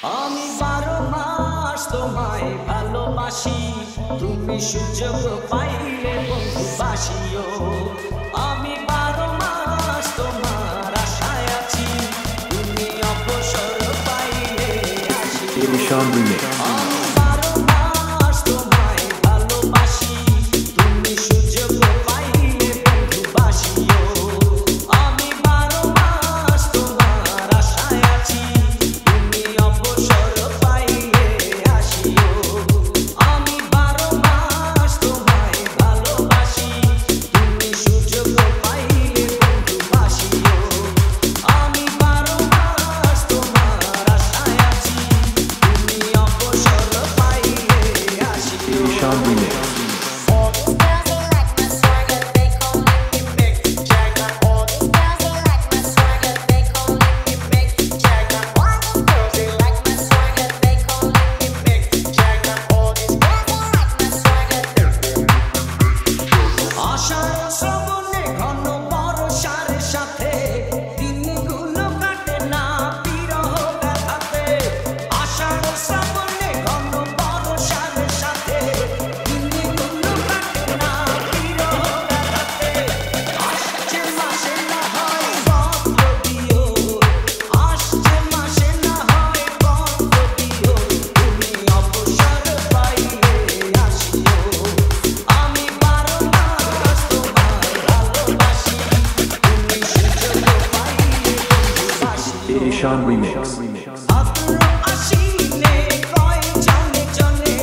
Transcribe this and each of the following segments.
আমি 12 মাস তোমায় ভালোবাসি, তুমি সুযোগ পাইলে বন্ধু বাসিও। আমি 12 মাস তোমার আশায় আছি, তুমি অবসর পাইলে আসিও। আমি 12 মাস তোমায় ভালোবাসি, তুমি সুযোগ পাইলে বন্ধু বাসিও। আমি 12 মাস তোমার আশায় আছি, তুমি অবসর পাইলে আসিও। আমি 12 মাস তোমায় ভালোবাসি, তুমি সুযোগ পাইলে বন্ধু বাসিও। আমি 12 মাস তোমার আশায় আছি, তুমি অবসর পাইলে আসিও। আষাঢ় শ্রাবণে ঘন বর্ষার সাথে দিনগুলো কাটে না বিরহ ব্যথাতে। আষাঢ় শ্রাবণে ঘন বর্ষার সাথে দিনগুলো কাটে না বিরহ ব্যথাতে। আসছে মাসে না হয় পত্র দিও, আসছে মাসে না হয় পত্র দিও, তুমি অবসর পাইলে আসিও। আমি 12 মাস তোমায় ভালোবাসি, তুমি সুযোগ পাইলে বন্ধু বাসিও। ভাদ্র আশ্বিনে কয় জনে জনে,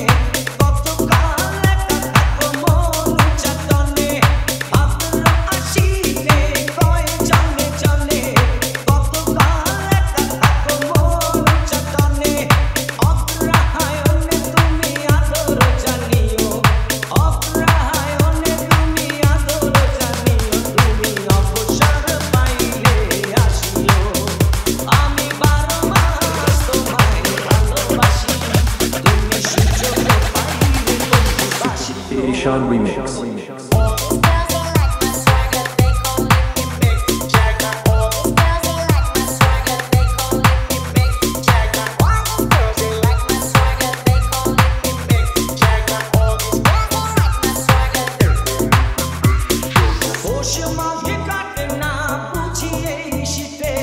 কতকাল একা থাকো মন চাতনে। ভাদ্র আশ্বিনে কয় জনে জনে, কতকাল একা থাকো মন চাতনে। অগ্রহায়ণে তুমি আদর জানিও, অগ্রহায়ণে তুমি আদর জানিও, তুমি অবসর পাইলে আসিও। আমি 12 মাস তোমায় ভালোবাসি, তুমি সুযোগ পাইলে বন্ধু বাসিও। পৌষ মাঘে কাটে না বুঝি এই শীতে,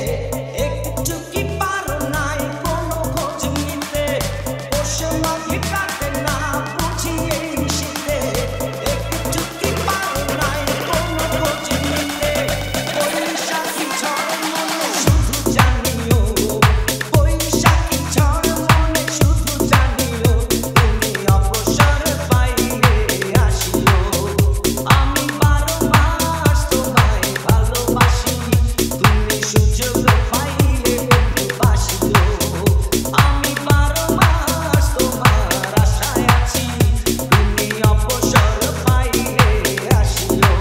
একটু কি পারো নাই কোনো খোঁজ নিতে। পৌষ মাঘে কাটে না বুঝি এই শীতে, একটু কি পারো নাই কোনো খোঁজ নিতে। বৈশাখী ঝড় মনে শুধু জানিও, বৈশাখী ঝড় মনে শুধু জানিও, তুমি অবসর পাইলে আসিও। আমি 12 মাস তোমায় ভালোবাসি, তুমি সুযোগ পাইলে বন্ধু বাসিও। আমি 12 মাস তোমার আশায় আছি, তুমি অবসর পাইলে আসিও।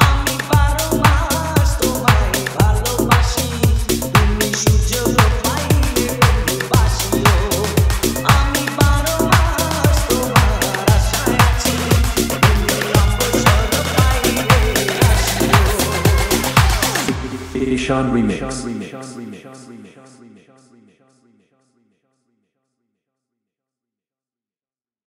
আমি 12 মাস তোমায় ভালোবাসি, তুমি সুযোগ পাইলে বন্ধু বাসিও। আমি 12 মাস তোমার আশায় আছি, তুমি অবসর পাইলে আসিও। Ishan Remix.